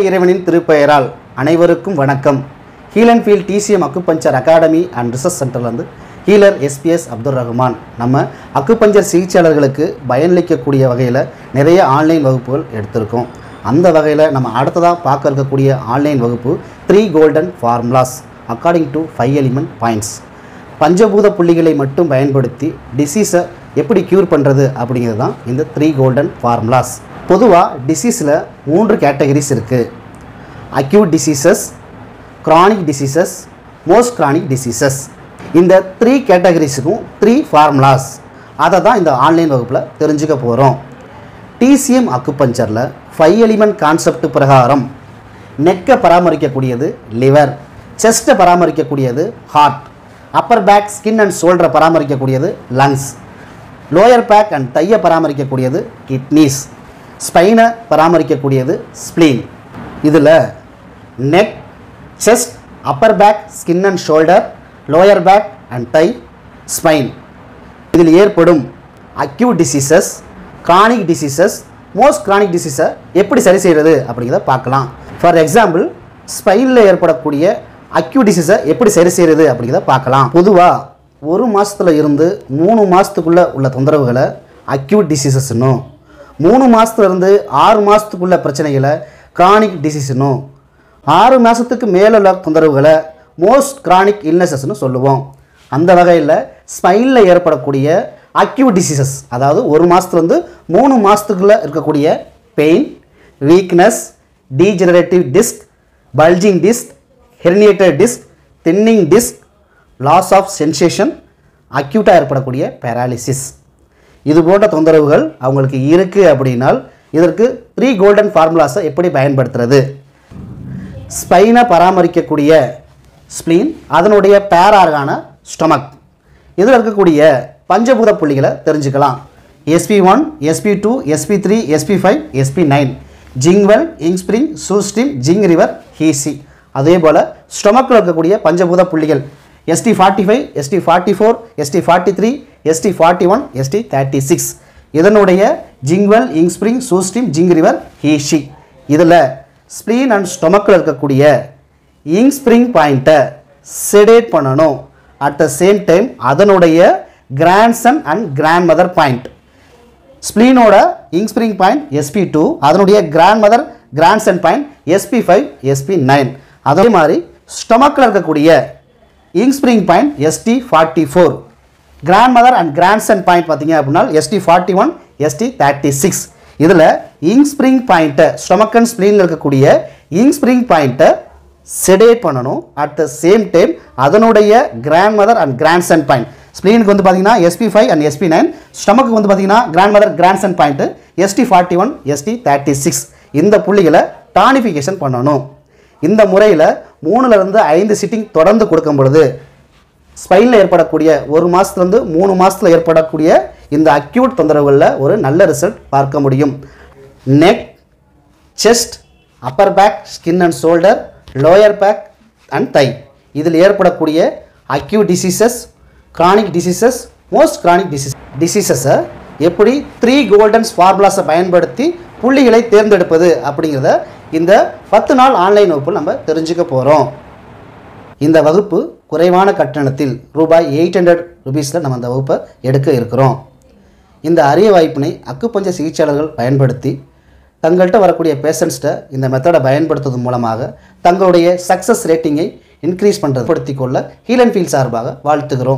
இறைவனின் திருப்பெயரால் அனைவருக்கும் வணக்கம். Heal and feel TCM acupuncture academy and research சென்டர்லேருந்து ஹீலர் எஸ்பிஎஸ் அப்துல் ரஹ்மான் நம்ம அக்குபஞ்சர் சிகிச்சையாளர்களுக்கு பயனளிக்கக்கூடிய வகையில் நிறைய ஆன்லைன் வகுப்புகள் எடுத்திருக்கோம். அந்த வகையில் நம்ம அடுத்ததாக பார்க்க இருக்கக்கூடிய ஆன்லைன் வகுப்பு 3 golden formulas according to 5 element points. பஞ்சபூத புள்ளிகளை மட்டும் பயன்படுத்தி டிசீஸை எப்படி க்யூர் பண்ணுறது அப்படிங்கிறது தான் இந்த 3 கோல்டன் ஃபார்முலாஸ். பொதுவாக டிசீஸில் 3 கேட்டகரிஸ் இருக்குது. Acute diseases, chronic diseases, most chronic diseases. இந்த 3 கேட்டகரிஸுக்கும் 3 ஃபார்முலாஸ் அதை தான் இந்த ஆன்லைன் வகுப்பில் தெரிஞ்சுக்க போகிறோம். டிசிஎம் அக்குபஞ்சரில் 5 எலிமெண்ட் கான்செப்ட் பிரகாரம் நெக்கை பராமரிக்கக்கூடியது லிவர், செஸ்ட்டை பராமரிக்கக்கூடியது heart, upper back skin and ஷோல்டரை பராமரிக்கக்கூடியது லங்ஸ், லோயர் பேக் அண்ட் தையை பராமரிக்கக்கூடியது கிட்னிஸ், ஸ்பைனை பராமரிக்கக்கூடியது ஸ்ப்ளீன். இதில் neck, chest, upper back skin and shoulder, lower back and thigh, spine இதில் ஏற்படும் acute diseases, chronic diseases, most chronic டிசீஸை எப்படி சரி செய்கிறது அப்படிங்கிறத பார்க்கலாம். ஃபார் எக்ஸாம்பிள், ஸ்பைனில் ஏற்படக்கூடிய அக்யூட் டிசீஸை எப்படி சரி செய்கிறது அப்படிங்கிறத பார்க்கலாம். பொதுவாக 1 மாதத்தில் இருந்து 3 மாதத்துக்குள்ளே உள்ள தொந்தரவுகளை அக்யூட் டிசீசஸ்னும், 3 மாதத்துலேருந்து 6 மாதத்துக்குள்ள பிரச்சனைகளை க்ரானிக் டிசீஸ்னும், 6 மாதத்துக்கு மேலே உள்ள தொந்தரவுகளை மோஸ்ட் க்ரானிக் இல்னஸஸ்னு சொல்லுவோம். அந்த வகையில் ஸ்பைனில் ஏற்படக்கூடிய அக்யூட் டிசீசஸ், அதாவது 1 மாதத்துலேருந்து 3 மாதத்துக்குள்ளே இருக்கக்கூடிய pain, weakness, degenerative disc, bulging disc, herniated disc, thinning disc, loss of sensation, அக்யூட்டாக ஏற்படக்கூடிய பேராலிசிஸ், இது போன்ற தொந்தரவுகள் அவங்களுக்கு இருக்குது அப்படின்னால் இதற்கு 3 கோல்டன் ஃபார்முலாஸை எப்படி பயன்படுத்துறது. ஸ்பைனை பராமரிக்கக்கூடிய ஸ்ப்ளீன், அதனுடைய பேரார்கான ஸ்டொமக், இதில் இருக்கக்கூடிய பஞ்சபூத புள்ளிகளை தெரிஞ்சுக்கலாம். SP1, SP2, SP3, SP5, SP9, ஜிங்வெல், இங்ஸ்பிரிங், சூஸ்டிம், ஜிங் ரிவர், ஹீசி. அதே போல் ஸ்டொமக்கில் இருக்கக்கூடிய பஞ்சபூத புள்ளிகள் ST45, ST44, ST43, ST41, ST36. இதனுடைய ஜிங்வெல், இங்ஸ்பிரிங், சூஸ்டிம், ஜிங் ரிவர், ஹீஷி. இதில் ஸ்ப்ளீன் அண்ட் ஸ்டொமக்கில் இருக்கக்கூடிய இங்ஸ்பிரிங் பாயிண்ட்டை செடேட் பண்ணணும். அட் த சேம் டைம் அதனுடைய grandson and grand mother point, ஸ்ப்ளீனோட இங்ஸ்பிரிங் பாயிண்ட் SP2, அதனுடைய grand mother grandson point SP5, SP9. அதே மாதிரி ஸ்டொமக்கில் இருக்கக்கூடிய ying spring point ST44, grand mother and grandson point பார்த்தீங்க அப்படின்னா ST41, ST36. இதில் இங்ஸ்பிரிங் பாயிண்ட்டை, ஸ்டொமக் அண்ட் ஸ்ப்ளீனில் இருக்கக்கூடிய இங்ஸ்பிரிங் பாயிண்ட்டை செடேட் பண்ணணும். அட் த சேம் டைம் அதனுடைய grand mother and grandson point, ஸ்ப்ளீனுக்கு வந்து பார்த்தீங்கன்னா SP5 அண்ட் SP9, ஸ்டொமக்கு வந்து பார்த்தீங்கன்னா grand mother grandson point ST41, ST36. இந்த புள்ளிகளை டானிஃபிகேஷன் பண்ணணும். இந்த முறையில் 3லிருந்து 5 சிட்டிங் தொடர்ந்து கொடுக்கும் பொழுது ஸ்பைனில் ஏற்படக்கூடிய 1 மாதத்துலேருந்து 3 மாதத்தில் ஏற்படக்கூடிய இந்த அக்யூட் தொந்தரவுகளில் ஒரு நல்ல ரிசல்ட் பார்க்க முடியும். Neck, chest, upper back skin and shoulder, lower back and thigh, இதில் ஏற்படக்கூடிய acute diseases, chronic diseases, most chronic டிசீசஸை எப்படி 3 கோல்டன் ஃபார்முலாஸை பயன்படுத்தி புள்ளிகளை தேர்ந்தெடுப்பது அப்படிங்கிறத இந்த 10 நாள் ஆன்லைன் வகுப்பில் நம்ம தெரிஞ்சுக்க போகிறோம். இந்த வகுப்பு குறைவான கட்டணத்தில் ரூபாய் 800 ருபீஸில் நம்ம அந்த வகுப்பை எடுக்க இருக்கிறோம். இந்த அரிய வாய்ப்பினை அக்குபஞ்சர் சிகிச்சையாளர்கள் பயன்படுத்தி தங்கள்கிட்ட வரக்கூடிய பேஷண்ட்ஸ்ட்டை இந்த மெத்தடை பயன்படுத்துவதன் மூலமாக தங்களுடைய சக்ஸஸ் ரேட்டிங்கை இன்க்ரீஸ் பண்ணுறது படுத்திக் கொள்ள ஹீல் அண்ட் ஃபீல் சார்பாக வாழ்த்துகிறோம்.